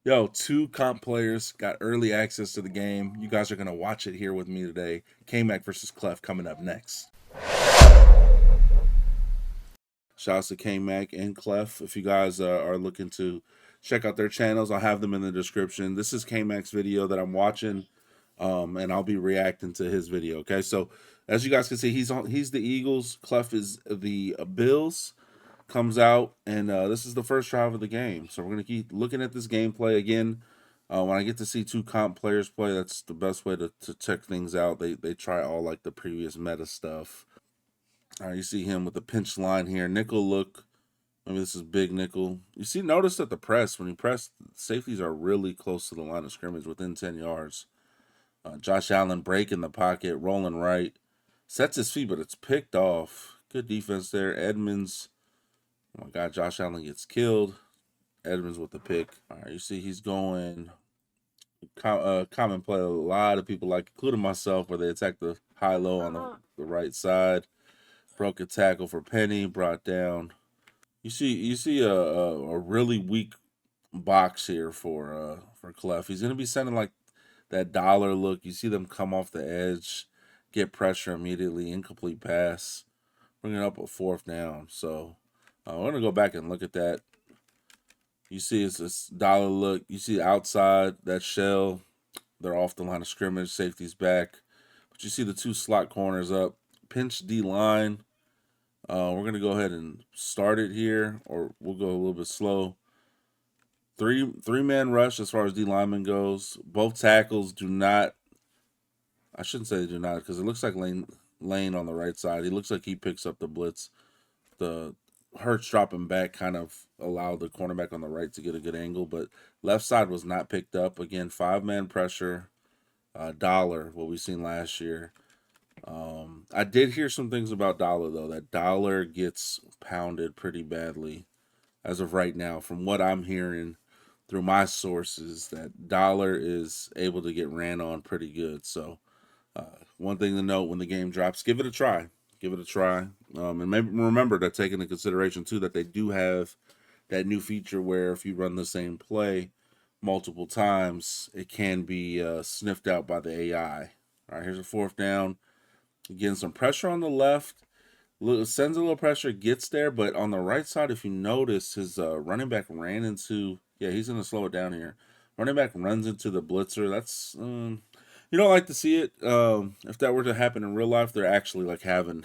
Yo, two comp players got early access to the game. You guys are going to watch it here with me today. Kmac versus Cleff coming up next. Shouts to Kmac and Cleff. If you guys are looking to check out their channels, I'll have them in the description. This is Kmac's video that I'm watching, and I'll be reacting to his video. Okay, so as you guys can see, he's the Eagles. Cleff is the Bills. Comes out, and this is the first drive of the game. So we're gonna keep looking at this gameplay again. When I get to see two comp players play, that's the best way to check things out. They try all like the previous meta stuff. All right, you see him with the pinch line here, nickel look. Maybe this is big nickel. You see, notice that the press when you press, safeties are really close to the line of scrimmage, within 10 yards. Josh Allen break in the pocket, rolling right, sets his feet, but it's picked off. Good defense there. Edmonds. Oh my God, Josh Allen gets killed. Edmonds with the pick. All right, you see he's going common play. A lot of people like, including myself, where they attack the high low on the right side. Broke a tackle for Penny, brought down. You see a really weak box here for Cleff. He's gonna be sending like that dollar look. You see them come off the edge, get pressure immediately, incomplete pass, bringing up a fourth down. So we're gonna go back and look at that. You see it's this dollar look. You see outside that shell. They're off the line of scrimmage. Safety's back. But you see the two slot corners up. Pinch D line. We're going to go ahead and start it here, or we'll go a little bit slow. Three-man rush as far as D lineman goes. Both tackles do not. I shouldn't say they do not, because it looks like Lane on the right side. He looks like he picks up the blitz. The Hurts dropping back kind of allowed the cornerback on the right to get a good angle, but left side was not picked up. Again, 5-man pressure, Dollar, what we've seen last year. I did hear some things about Dollar, though, that Dollar gets pounded pretty badly as of right now. From what I'm hearing through my sources, that Dollar is able to get ran on pretty good. So, one thing to note when the game drops, give it a try. Give it a try. And maybe remember to take into consideration, too, that they do have that new feature where if you run the same play multiple times, it can be sniffed out by the AI. All right, here's a fourth down. Getting some pressure on the left. Sends a little pressure, gets there, but on the right side, if you notice, his running back ran into. Yeah, he's going to slow it down here. Running back runs into the blitzer. That's you don't like to see it. If that were to happen in real life, they're actually like having,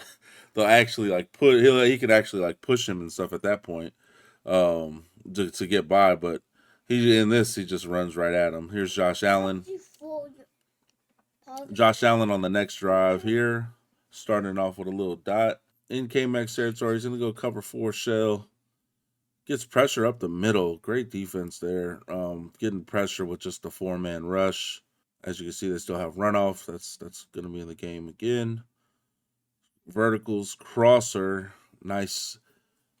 they'll actually like he could actually like push him and stuff at that point, to get by. But he just runs right at him. Here's Josh Allen. Josh Allen on the next drive here, starting off with a little dot in Kmac territory. He's gonna go cover 4 shell. Gets pressure up the middle. Great defense there. Getting pressure with just the 4-man rush. As you can see, they still have runoff. That's gonna be in the game again. Verticals, crosser, nice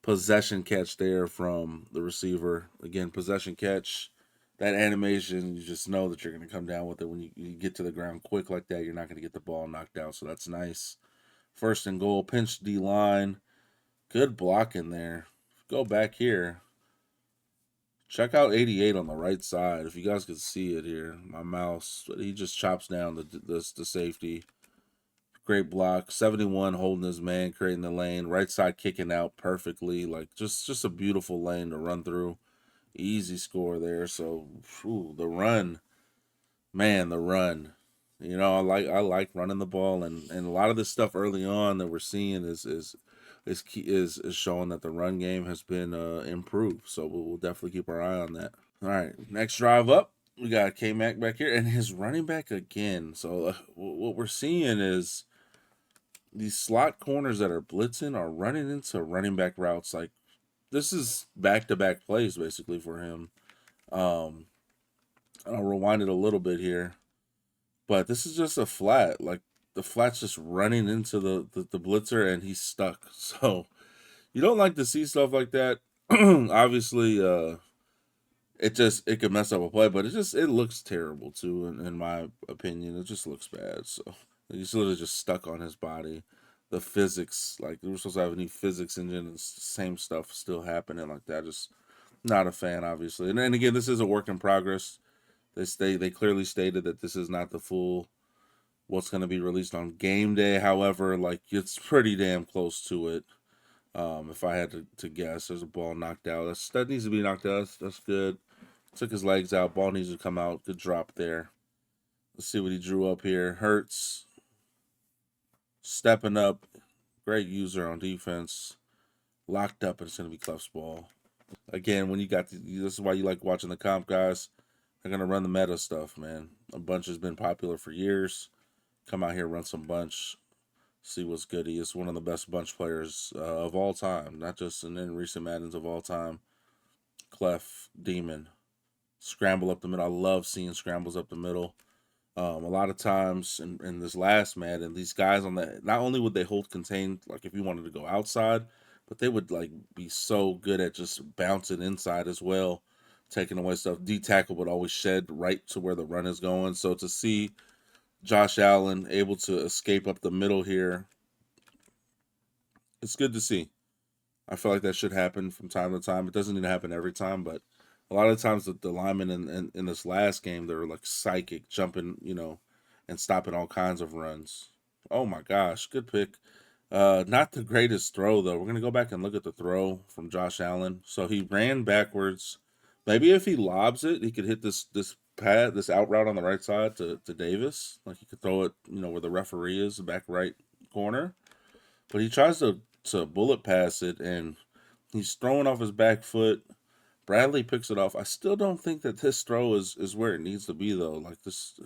possession catch there from the receiver. Again, possession catch. That animation, you just know that you're going to come down with it when you get to the ground quick like that. You're not going to get the ball knocked out, so that's nice. First and goal, pinch D line. Good block in there. Go back here. Check out 88 on the right side. If you guys can see it here, my mouse, he just chops down the safety. Great block. 71 holding his man, creating the lane. Right side kicking out perfectly. Like just a beautiful lane to run through. Easy score there. So the run, man, the run. I like running the ball, and a lot of this stuff early on that we're seeing is showing that the run game has been improved. So we'll definitely keep our eye on that. All right, next drive up, we got Kmac back here and his running back again. So what we're seeing is these slot corners that are blitzing are running into running back routes. Like, this is back-to-back plays basically for him. Um, I'll rewind it a little bit here, but this is just a flat. Like, the flat's just running into the blitzer and he's stuck. So you don't like to see stuff like that. Obviously, it could mess up a play, but it looks terrible too. In my opinion, it just looks bad. So he's literally just stuck on his body. The physics, like, we were supposed to have a new physics engine, and same stuff still happening like that. Just Not a fan, obviously. And again, this is a work in progress. They clearly stated that this is not the full what's going to be released on game day. However, like it's pretty damn close to it. If I had to guess, there's a ball knocked out. That needs to be knocked out. That's good. Took his legs out. Ball needs to come out. Good drop there. Let's see what he drew up here. Hurts stepping up. Great user on defense. Locked up, and it's going to be Cleff's ball. Again, when you got this is why you like watching the comp guys. They're going to run the meta stuff, man. A bunch has been popular for years. Come out here, run some bunch. See what's good. He is one of the best bunch players of all time, not just in recent Maddens of all time. Cleff, Demon, scramble up the middle. I love seeing scrambles up the middle. A lot of times in this last Madden, these guys on the not only would they hold contained, like if you wanted to go outside, but they would like be so good at just bouncing inside as well, taking away stuff. D tackle would always shed right to where the run is going. So to see Josh Allen able to escape up the middle here, it's good to see. I feel like that should happen from time to time. It doesn't need to happen every time, but a lot of times the linemen in this last game, they were like psychic, jumping, and stopping all kinds of runs. Oh my gosh, good pick. Not the greatest throw though. We're gonna go back and look at the throw from Josh Allen. So he ran backwards. Maybe if he lobs it, he could hit this out route on the right side to Davis. Like he could throw it, where the referee is, the back right corner. But he tries to bullet pass it, and he's throwing off his back foot. Bradley picks it off. I still don't think that this throw is where it needs to be though. Like this,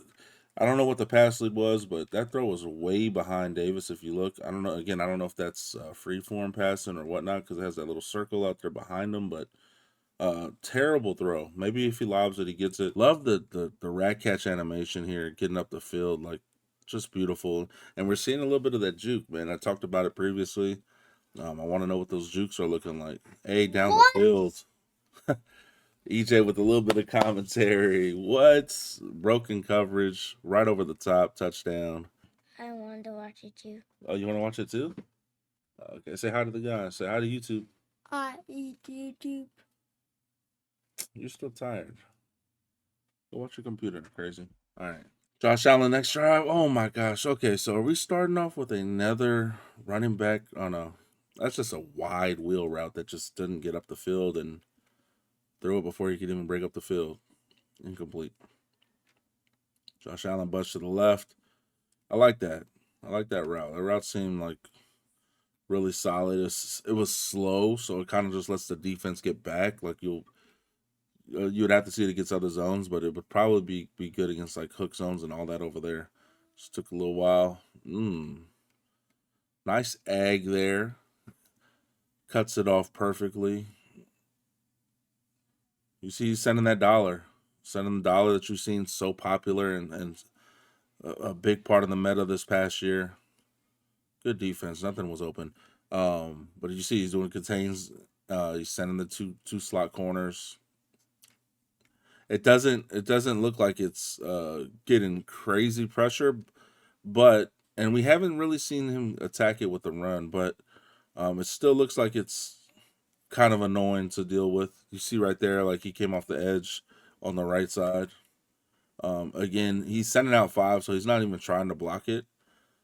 I don't know what the pass lead was, but that throw was way behind Davis. If you look, I don't know. Again, I don't know if that's free form passing or whatnot because it has that little circle out there behind him. But terrible throw. Maybe if he lobs it, he gets it. Love the rat catch animation here, getting up the field, like just beautiful. And we're seeing a little bit of that juke, man. I talked about it previously. I want to know what those jukes are looking like. Hey, down the field. EJ with a little bit of commentary. What? Broken coverage, right over the top, touchdown. I wanted to watch it too. Oh, you want to watch it too? Okay, say hi to the guys. Say hi to YouTube. Hi, YouTube. You're still tired. Go watch your computer. Crazy. All right. Josh Allen next drive. Oh my gosh. Okay, so are we starting off with another running back on a? That's just a wide wheel route that just didn't get up the field and threw it before he could even break up the field. Incomplete. Josh Allen bust to the left. I like that. I like that route. That route seemed like really solid. It was slow, so it kind of just lets the defense get back. Like you would have to see it against other zones, but it would probably be good against like hook zones and all that over there. Just took a little while. Nice egg there. Cuts it off perfectly. You see, he's sending that dollar, sending the dollar that you've seen so popular and a big part of the meta this past year. Good defense. Nothing was open. But you see, he's doing contains. He's sending the two slot corners. It doesn't look like it's getting crazy pressure, but and we haven't really seen him attack it with the run, but it still looks like it's kind of annoying to deal with. You see right there, like he came off the edge on the right side. Again, he's sending out 5, so he's not even trying to block it.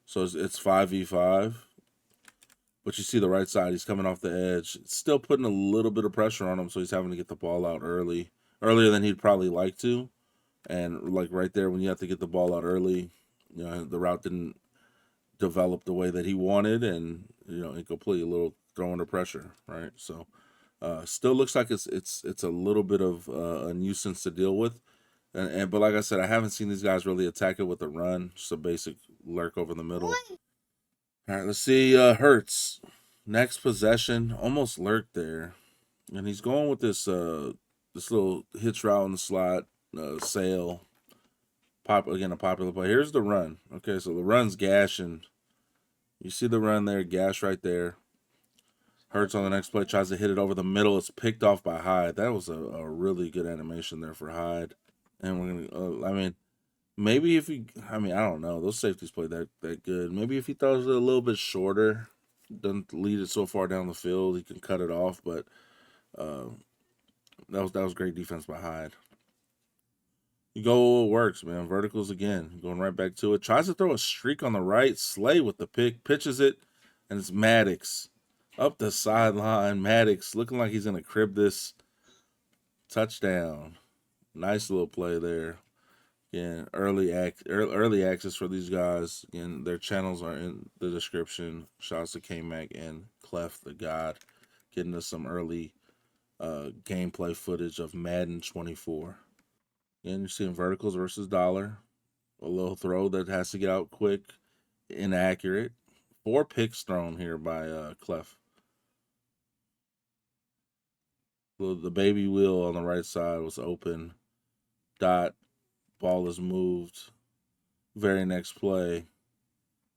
So it's 5v5. But you see the right side, he's coming off the edge. It's still putting a little bit of pressure on him, so he's having to get the ball out earlier than he'd probably like to. And like right there, when you have to get the ball out early, the route didn't develop the way that he wanted, and incomplete, a little throw under pressure, right? So still looks like it's a little bit of a nuisance to deal with. But like I said, I haven't seen these guys really attack it with a run, just a basic lurk over the middle. All right, let's see. Hurts next possession, almost lurked there, and he's going with this little hitch route in the slot, sail. A popular play. Here's the run. Okay, so the run's gashing. You see the run there, gash right there. Hurts on the next play, tries to hit it over the middle. It's picked off by Hyde. That was a really good animation there for Hyde. And we're gonna. Maybe if he. I don't know. Those safeties play that good. Maybe if he throws it a little bit shorter, doesn't lead it so far down the field, he can cut it off. But That was great defense by Hyde. You go, it works, man. Verticals again, going right back to it. Tries to throw a streak on the right. Slay with the pick, pitches it, and it's Maddox up the sideline. Maddox looking like he's gonna crib this touchdown. Nice little play there. Again, early access for these guys. Again, their channels are in the description. Shouts to Kmac and Cleff the God, getting us some early gameplay footage of Madden 24. And you're seeing verticals versus dollar. A little throw that has to get out quick, inaccurate. 4 picks thrown here by Cleff. The baby wheel on the right side was open. Dot. Ball is moved. Very next play.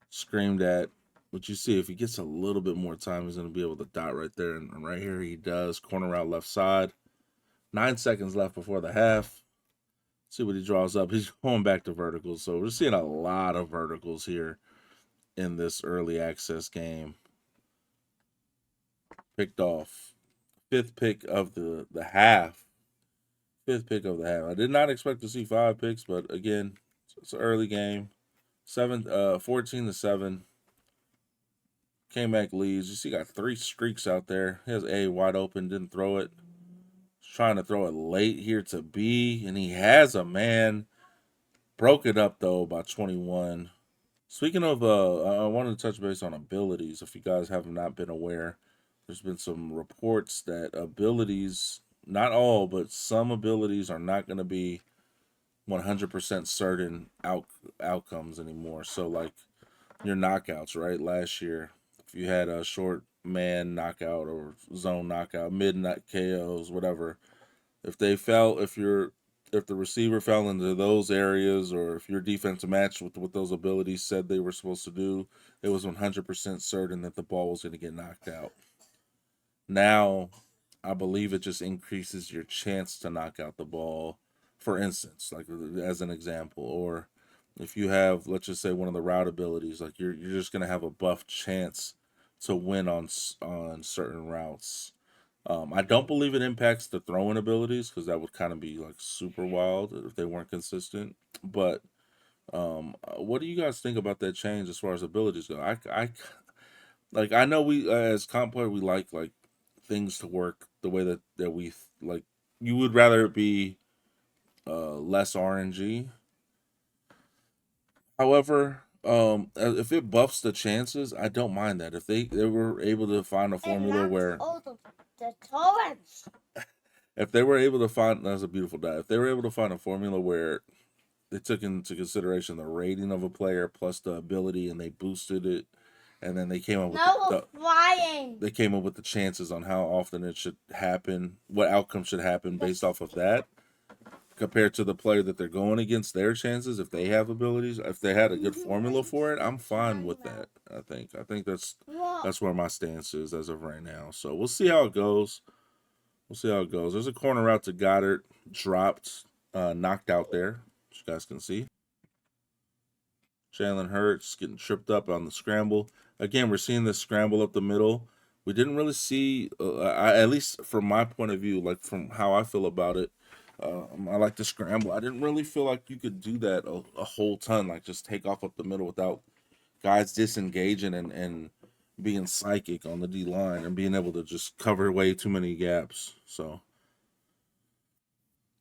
Screamed at. But you see, if he gets a little bit more time, he's going to be able to dot right there. And right here he does. Corner route left side. 9 seconds left before the half. See what he draws up. He's going back to verticals. So we're seeing a lot of verticals here in this early access game. Picked off. 5th pick of the half. 5th pick of the half. I did not expect to see 5 picks, but again, it's an early game. 14-7. Kmac leads. You see, got 3 streaks out there. He has A wide open, didn't throw it. He's trying to throw it late here to B, and he has a man. Broke it up though by 21. Speaking of, I wanted to touch base on abilities. If you guys have not been aware, there's been some reports that abilities, not all, but some abilities are not going to be 100% certain outcomes anymore. So, like your knockouts, right? Last year, if you had a short man knockout or zone knockout, midnight KOs, whatever, if they fell, if the receiver fell into those areas, or if your defensive match with what those abilities said they were supposed to do, it was 100% certain that the ball was going to get knocked out. Now, I believe it just increases your chance to knock out the ball. For instance, like as an example, or if you have, let's just say, one of the route abilities, like you're just going to have a buff chance to win on certain routes. I don't believe it impacts the throwing abilities, because that would kind of be like super wild if they weren't consistent. But what do you guys think about that change as far as abilities go? Like, I know we as comp player, we like things to work the way that we like. You would rather it be less RNG. However, if it buffs the chances, I don't mind that. If they were able to find a formula where the torrents. if they were able to find, that's a beautiful die. If they were able to find a formula where they took into consideration the rating of a player plus the ability, and they boosted it, and then they came up with flying. They came up with the chances on how often it should happen, what outcome should happen based off of that, compared to the player that they're going against, their chances, if they have abilities, if they had a good formula for it, I'm fine with that. I think that's where my stance is as of right now. So we'll see how it goes. There's a corner route to Goddard, dropped, knocked out there, as you guys can see. Jalen Hurts getting tripped up on the scramble. Again, we're seeing this scramble up the middle. We didn't really see, at least from my point of view, like from how I feel about it, I like the scramble. I didn't really feel like you could do that a whole ton, like just take off up the middle without guys disengaging and being psychic on the D line and being able to just cover way too many gaps. So,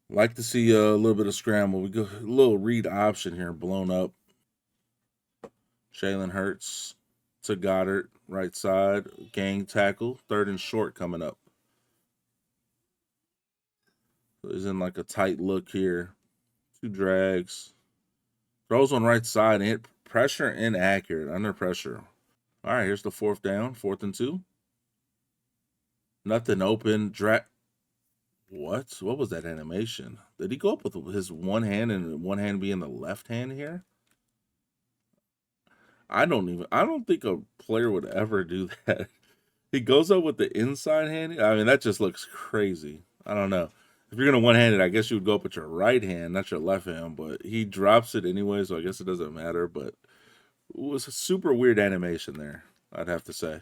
like to see a little bit of scramble. We go a little read option here, blown up. Jalen Hurts to Goddard, right side, gang tackle, 3rd and short coming up. He's in like a tight look here. 2 drags. Throws on right side, and pressure inaccurate, under pressure. All right, here's the 4th down, 4th and 2. Nothing open. What? What was that animation? Did he go up with his one hand and one hand being the left hand here? I don't think a player would ever do that. He goes up with the inside hand. I mean, that just looks crazy. I don't know. If you're gonna one-hand it, I guess you would go up with your right hand, not your left hand. But he drops it anyway, so I guess it doesn't matter. But it was a super weird animation there, I'd have to say.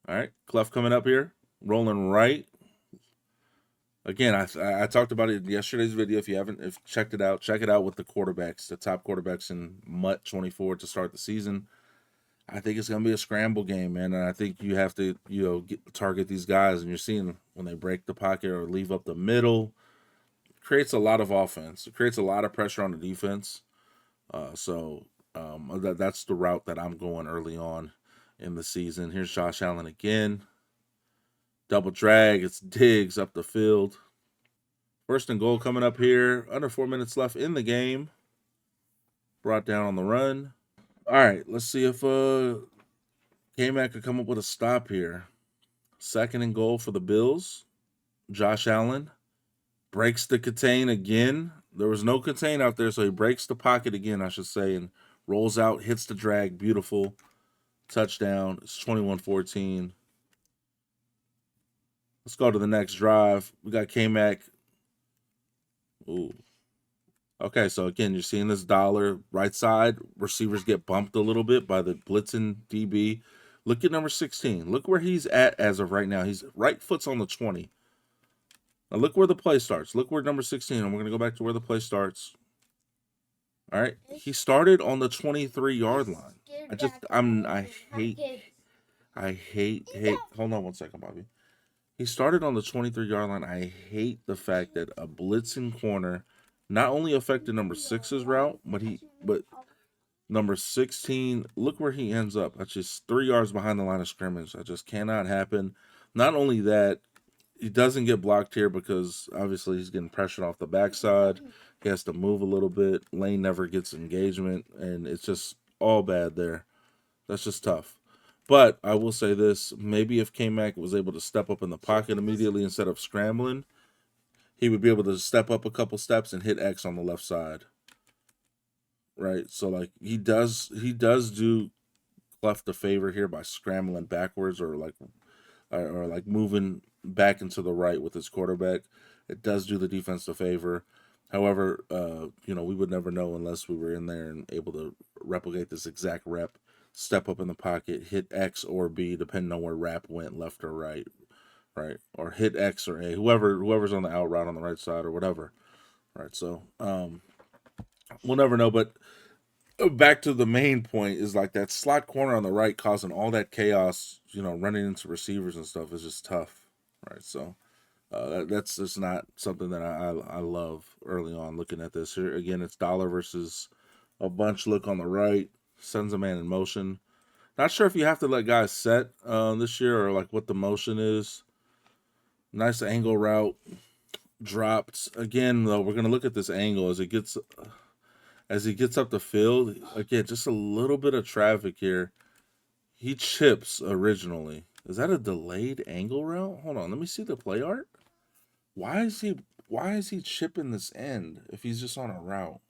All right, Cleff coming up here, rolling right. Again, I talked about it in yesterday's video. If you haven't checked it out, check it out with the quarterbacks, the top quarterbacks in MUT 24 to start the season. I think it's going to be a scramble game, man. And I think you have to, target these guys. And you're seeing when they break the pocket or leave up the middle, it creates a lot of offense. It creates a lot of pressure on the defense. That's the route that I'm going early on in the season. Here's Josh Allen again. Double drag. It's Diggs up the field. First and goal coming up here. Under 4 minutes left in the game. Brought down on the run. All right, let's see if Kmac could come up with a stop here. Second and goal for the Bills. Josh Allen breaks the contain again. There was no contain out there, so he breaks the pocket again, I should say, and rolls out, hits the drag. Beautiful. Touchdown. It's 21-14. Let's go to the next drive. We got Kmac. Ooh. Okay, so again, you're seeing this dollar right side. Receivers get bumped a little bit by the blitzing DB. Look at number 16. Look where he's at as of right now. He's right foot's on the 20. Now look where the play starts. Look where number 16, and we're going to go back to where the play starts. All right. He started on the 23-yard line. I hate. Hold on one second, Bobby. He started on the 23-yard line. I hate the fact that a blitzing corner not only affected number 6's route, but number 16, look where he ends up. That's just 3 yards behind the line of scrimmage. That just cannot happen. Not only that, he doesn't get blocked here because obviously he's getting pressured off the backside. He has to move a little bit. Lane never gets engagement, and it's just all bad there. That's just tough. But I will say this, maybe if Kmac was able to step up in the pocket immediately instead of scrambling, he would be able to step up a couple steps and hit X on the left side. Right? So like he does do Cleff the favor here by scrambling backwards or like moving back into the right with his quarterback. It does do the defense the favor. However, we would never know unless we were in there and able to replicate this exact rep. Step up in the pocket, hit X or B, depending on where Rap went, left or right, or hit X or A, whoever's on the out route on the right side or whatever, right? So we'll never know. But back to the main point is like that slot corner on the right causing all that chaos, running into receivers and stuff is just tough, right? So that's just not something that I love early on. Looking at this here again, it's dollar versus a bunch look on the right. Sends a man in motion. Not sure if you have to let guys set this year or like what the motion is. Nice angle route. Dropped. Again, though, we're going to look at this angle as he gets up the field. Again, just a little bit of traffic here. He chips originally. Is that a delayed angle route? Hold on. Let me see the play art. Why is he chipping this end if he's just on a route?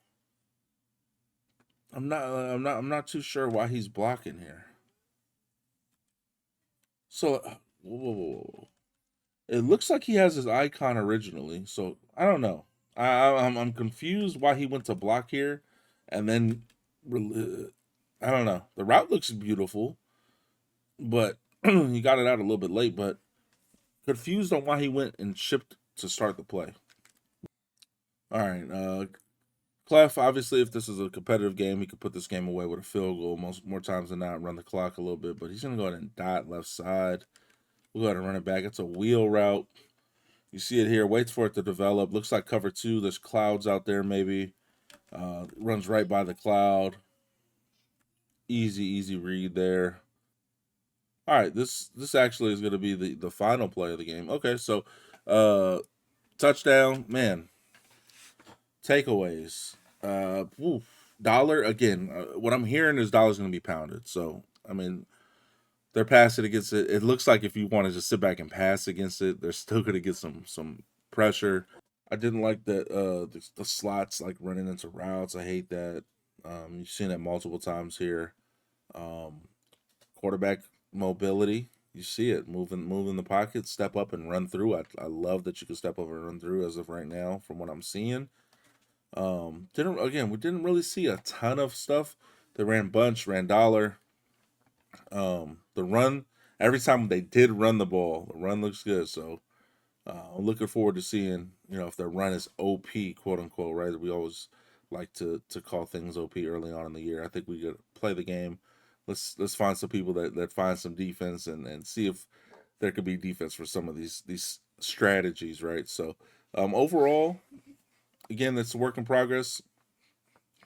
I'm not too sure why he's blocking here. So, whoa. It looks like he has his icon originally. So I don't know. I'm confused why he went to block here, and then I don't know. The route looks beautiful, but he got it out a little bit late. But confused on why he went and chipped to start the play. All right, Cleff, obviously, if this is a competitive game, he could put this game away with a field goal more times than not, run the clock a little bit. But he's going to go ahead and dot left side. We'll go ahead and run it back. It's a wheel route. You see it here. Waits for it to develop. Looks like cover 2. There's clouds out there maybe. Runs right by the cloud. Easy read there. All right, this actually is going to be the final play of the game. Okay, so touchdown, man. Takeaways. Dollar again. What I'm hearing is dollar's going to be pounded. So I mean, they're passing against it. It looks like if you want to just sit back and pass against it, they're still going to get some pressure. I didn't like that the slots like running into routes. I hate that. You've seen it multiple times here. Quarterback mobility. You see it moving the pocket, step up and run through. I love that you can step up and run through as of right now from what I'm seeing. We didn't really see a ton of stuff. They ran bunch, ran dollar. The run, every time they did run the ball, the run looks good. So Looking forward to seeing, if their run is OP, quote unquote, right? We always like to call things OP early on in the year. I think we could play the game. Let's find some people that find some defense and see if there could be defense for some of these strategies, right? So overall, again, it's a work in progress.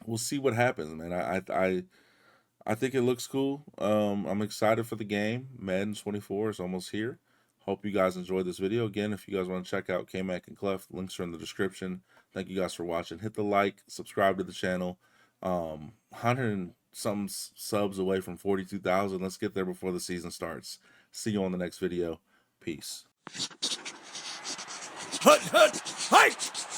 We'll see what happens, man. I think it looks cool. I'm excited for the game. Madden 24 is almost here. Hope you guys enjoyed this video. Again, if you guys want to check out Kmac and Cleff, links are in the description. Thank you guys for watching. Hit the like, subscribe to the channel. 100 and some subs away from 42,000. Let's get there before the season starts. See you on the next video. Peace. Hut, hut, hike!